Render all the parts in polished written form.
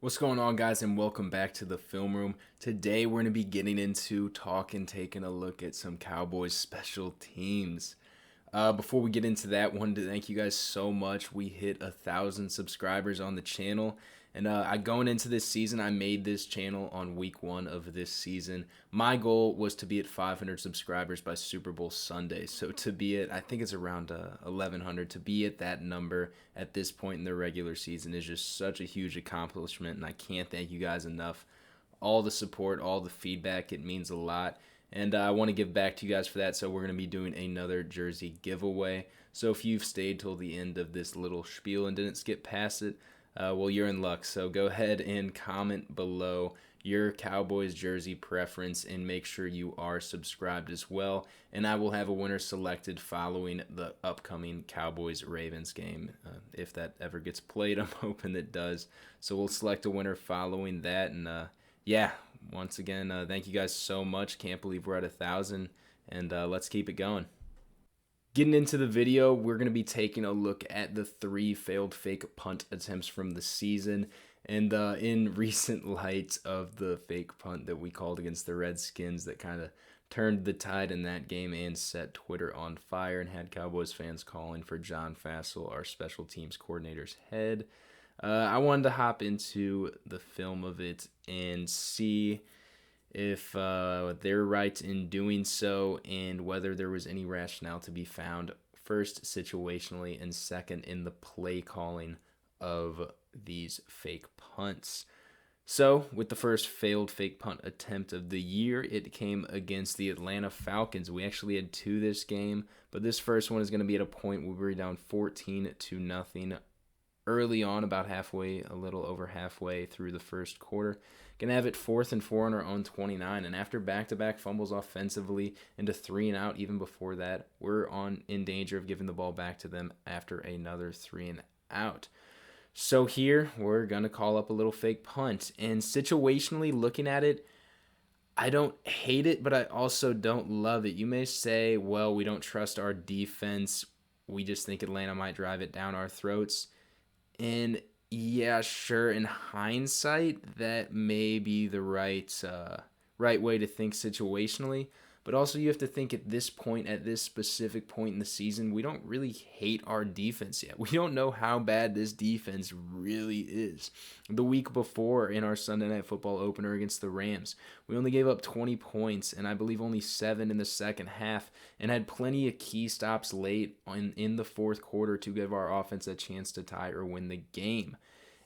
What's going on, guys, and welcome back to the film room. Today we're going to be getting into taking a look at some Cowboys special teams. Before we get into that, wanted to thank you guys so much. We hit 1,000 subscribers on the channel, and going into this season, I made this channel on week 1 of this season. My goal was to be at 500 subscribers by Super Bowl Sunday. So to be at, I think it's around 1,100, to be at that number at this point in the regular season is just such a huge accomplishment, and I can't thank you guys enough. All the support, all the feedback, it means a lot. And I want to give back to you guys for that, so we're going to be doing another jersey giveaway. So if you've stayed till the end of this little spiel and didn't skip past it, well, you're in luck. So go ahead and comment below your Cowboys jersey preference and make sure you are subscribed as well. And I will have a winner selected following the upcoming Cowboys-Ravens game. If that ever gets played, I'm hoping it does. So we'll select a winner following that, and yeah, once again, thank you guys so much. Can't believe we're at 1,000, and let's keep it going. Getting into the video, we're going to be taking a look at the 3 failed fake punt attempts from the season. And in recent light of the fake punt that we called against the Redskins that kind of turned the tide in that game and set Twitter on fire and had Cowboys fans calling for John Fassel, our special teams coordinator's head, I wanted to hop into the film of it and see if they're right in doing so and whether there was any rationale to be found, first situationally and second in the play calling of these fake punts. So with the first failed fake punt attempt of the year, it came against the Atlanta Falcons. We actually had 2 this game, but this first one is going to be at a point where we're down 14-0 early on, about halfway, a little over halfway through the first quarter. Gonna have it 4th and 4 on our own 29, and after back-to-back fumbles offensively into 3 and out, even before that, we're in danger of giving the ball back to them after another 3 and out. So here, we're gonna call up a little fake punt, and situationally looking at it, I don't hate it, but I also don't love it. You may say, well, we don't trust our defense. We just think Atlanta might drive it down our throats. And yeah, sure, in hindsight, that may be the right way to think situationally. But also you have to think at this point, at this specific point in the season, we don't really hate our defense yet. We don't know how bad this defense really is. The week before in our Sunday Night Football opener against the Rams, we only gave up 20 points and I believe only 7 in the second half and had plenty of key stops late in the fourth quarter to give our offense a chance to tie or win the game.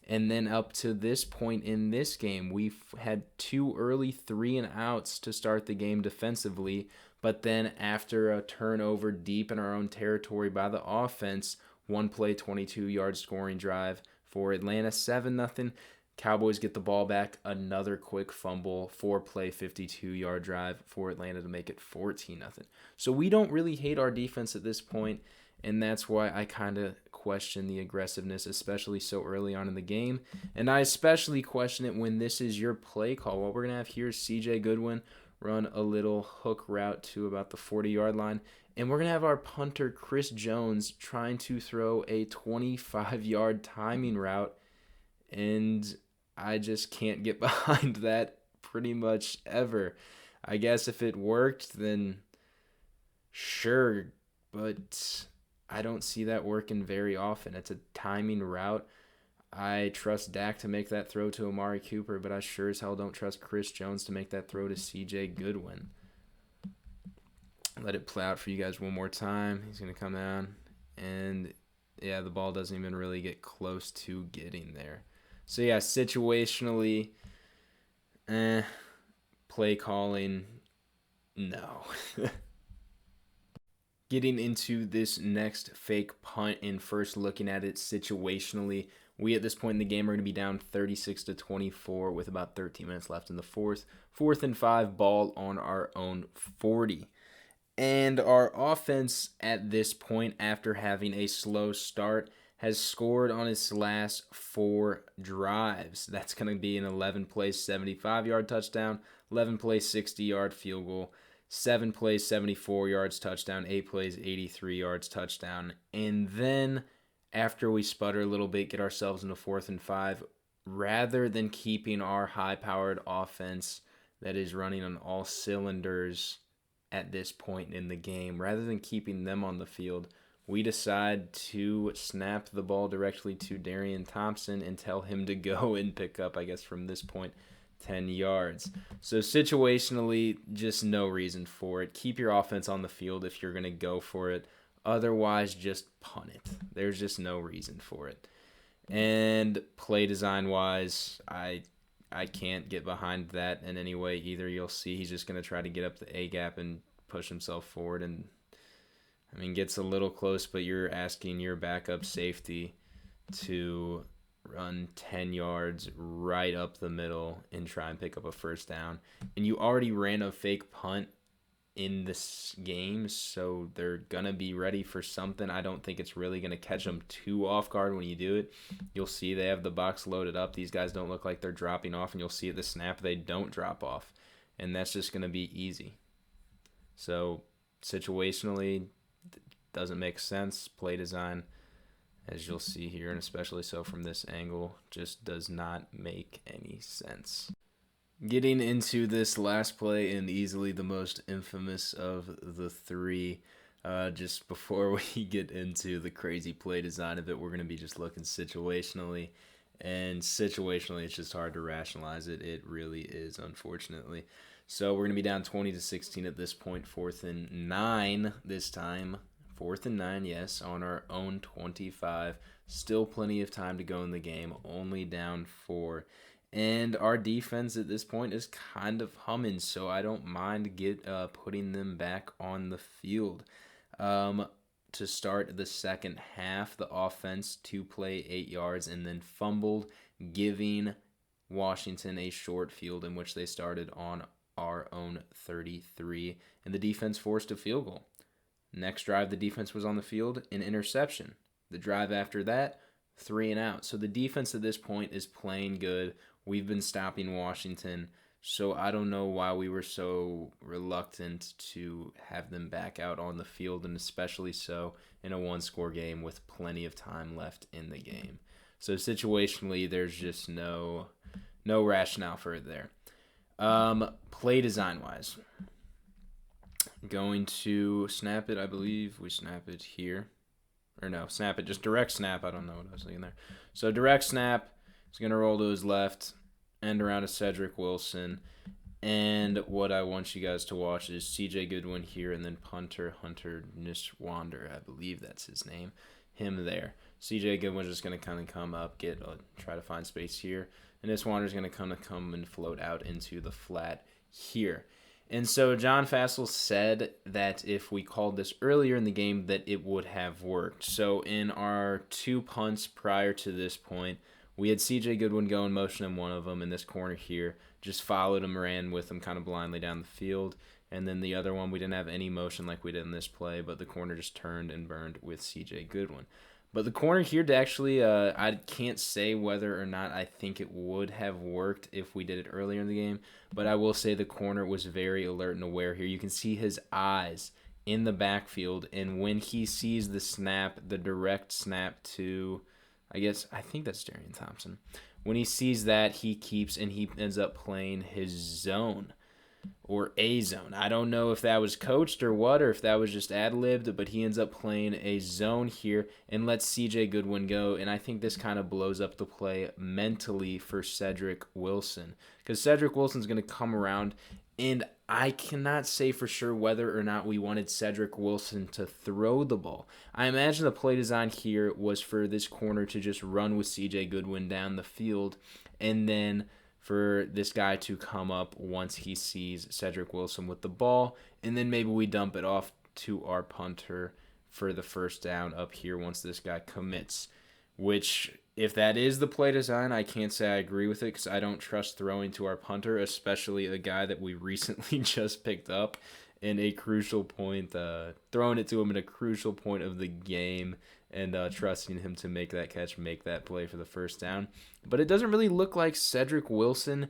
And then up to this point in this game, we've had 2 early 3 and outs to start the game defensively. But then after a turnover deep in our own territory by the offense, 1 play, 22-yard scoring drive for Atlanta, 7-0. Cowboys get the ball back, another quick fumble, 4-play, 52-yard drive for Atlanta to make it 14-0. So we don't really hate our defense at this point, and that's why I kind of question the aggressiveness, especially so early on in the game. And I especially question it when this is your play call. What we're going to have here is C.J. Goodwin run a little hook route to about the 40-yard line, and we're going to have our punter, Chris Jones, trying to throw a 25-yard timing route, and I just can't get behind that pretty much ever. I guess if it worked, then sure, but I don't see that working very often. It's a timing route. I trust Dak to make that throw to Amari Cooper, but I sure as hell don't trust Chris Jones to make that throw to C.J. Goodwin. Let it play out for you guys one more time. He's going to come down, and yeah, the ball doesn't even really get close to getting there. So yeah, situationally, play calling, no. Getting into this next fake punt and first looking at it situationally, we at this point in the game are going to be down 36-24 with about 13 minutes left in the fourth. 4th and 5, ball on our own 40. And our offense at this point, after having a slow start, has scored on its last 4 drives. That's going to be an 11-play, 75-yard touchdown, 11-play, 60-yard field goal, 7 plays, 74 yards, touchdown, 8 plays, 83 yards, touchdown. And then after we sputter a little bit, get ourselves into 4th and 5, rather than keeping our high-powered offense that is running on all cylinders at this point in the game, rather than keeping them on the field, we decide to snap the ball directly to Darian Thompson and tell him to go and pick up, I guess, from this point, 10 yards. So situationally, just no reason for it. Keep your offense on the field if you're going to go for it. Otherwise, just punt it. There's just no reason for it. And play design-wise, I can't get behind that in any way either. You'll see he's just going to try to get up the A-gap and push himself forward. And, I mean, gets a little close, but you're asking your backup safety to run 10 yards right up the middle and try and pick up a first down. And you already ran a fake punt in this game, so they're going to be ready for something. I don't think it's really going to catch them too off guard when you do it. You'll see they have the box loaded up. These guys don't look like they're dropping off, and you'll see at the snap they don't drop off. And that's just going to be easy. So situationally, doesn't make sense. Play design, as you'll see here, and especially so from this angle, just does not make any sense. Getting into this last play, and easily the most infamous of the three, just before we get into the crazy play design of it, we're going to be just looking situationally. And situationally, it's just hard to rationalize it. It really is, unfortunately. So we're going to be down 20-16 at this point, 4th and 9 this time. 4th and 9, yes, on our own 25. Still plenty of time to go in the game, only down 4. And our defense at this point is kind of humming, so I don't mind putting them back on the field. To start the second half, the offense to play 8 yards and then fumbled, giving Washington a short field in which they started on our own 33, and the defense forced a field goal. Next drive, the defense was on the field, an interception. The drive after that, 3 and out. So the defense at this point is playing good. We've been stopping Washington, so I don't know why we were so reluctant to have them back out on the field, and especially so in a one-score game with plenty of time left in the game. So situationally, there's just no rationale for it there. Play design-wise, going to snap it. I believe we snap it here. Or no, snap it. Just direct snap. I don't know what I was thinking there. So direct snap. He's going to roll to his left, end around to Cedric Wilson. And what I want you guys to watch is C.J. Goodwin here, and then punter Hunter Niswander. I believe that's his name. Him there. C.J. Goodwin's just going to kind of come up, try to find space here. And Niswander's going to come and float out into the flat here. And so John Fassel said that if we called this earlier in the game, that it would have worked. So in our 2 punts prior to this point, we had C.J. Goodwin go in motion in one of them in this corner here. Just followed him, ran with him kind of blindly down the field. And then the other one, we didn't have any motion like we did in this play, but the corner just turned and burned with C.J. Goodwin. But the corner here to actually, I can't say whether or not I think it would have worked if we did it earlier in the game, but I will say the corner was very alert and aware here. You can see his eyes in the backfield, and when he sees the snap, the direct snap to, I think that's Darian Thompson. When he sees that, he keeps, and he ends up playing his zone. Or a zone. I don't know if that was coached or what, or if that was just ad-libbed, but he ends up playing a zone here and lets C.J. Goodwin go, and I think this kind of blows up the play mentally for Cedric Wilson, because Cedric Wilson's going to come around, and I cannot say for sure whether or not we wanted Cedric Wilson to throw the ball. I imagine the play design here was for this corner to just run with C.J. Goodwin down the field, and then for this guy to come up once he sees Cedric Wilson with the ball, and then maybe we dump it off to our punter for the first down up here once this guy commits. Which, if that is the play design, I can't say I agree with it because I don't trust throwing to our punter, especially a guy that we recently just picked up in a crucial point, throwing it to him at a crucial point of the game, and trusting him to make that catch, make that play for the first down. But it doesn't really look like Cedric Wilson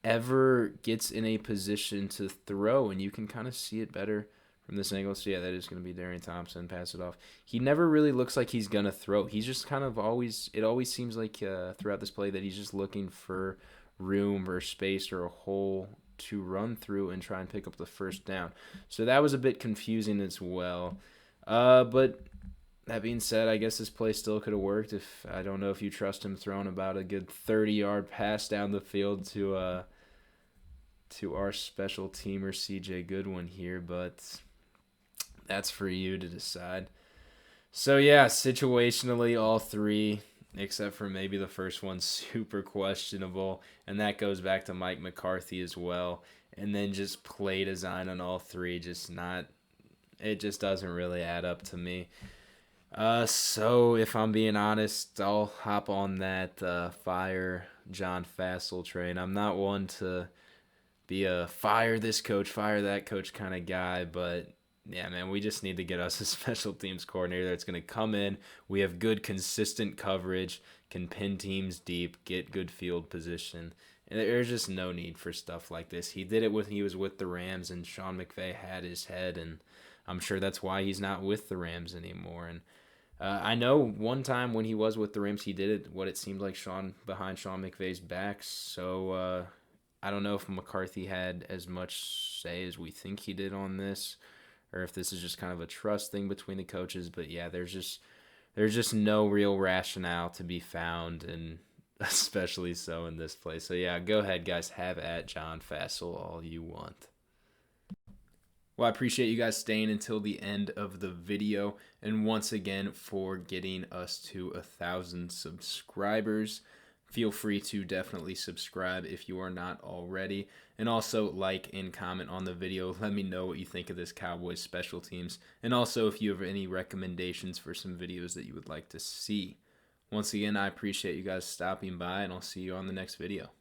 ever gets in a position to throw, and you can kind of see it better from this angle. So, yeah, that is going to be Darian Thompson. Pass it off. He never really looks like he's going to throw. He's just kind of always – it always seems like throughout this play that he's just looking for room or space or a hole to run through and try and pick up the first down. So that was a bit confusing as well. But that being said, I guess this play still could have worked. If I don't know if you trust him throwing about a good 30-yard pass down the field to our special teamer CJ Goodwin here, but that's for you to decide. So yeah, situationally, all three, except for maybe the first one, super questionable, and that goes back to Mike McCarthy as well. And then just play design on all three, it just doesn't really add up to me. So if I'm being honest, I'll hop on that fire John Fassel train. I'm not one to be a fire this coach, fire that coach kind of guy, but yeah, man, we just need to get us a special teams coordinator that's going to come in. We have good, consistent coverage, can pin teams deep, get good field position. And there's just no need for stuff like this. He did it when he was with the Rams, and Sean McVay had his head, and I'm sure that's why he's not with the Rams anymore. And I know one time when he was with the Rams, he did it what it seemed like behind Sean McVay's back. So I don't know if McCarthy had as much say as we think he did on this, or if this is just kind of a trust thing between the coaches. But yeah, there's just no real rationale to be found, and especially so in this play. So yeah, go ahead, guys, have at John Fassel all you want. Well, I appreciate you guys staying until the end of the video, and once again for getting us to 1,000 subscribers. Feel free to definitely subscribe if you are not already, and also like and comment on the video. Let me know what you think of this Cowboys special teams, and also if you have any recommendations for some videos that you would like to see. Once again, I appreciate you guys stopping by, and I'll see you on the next video.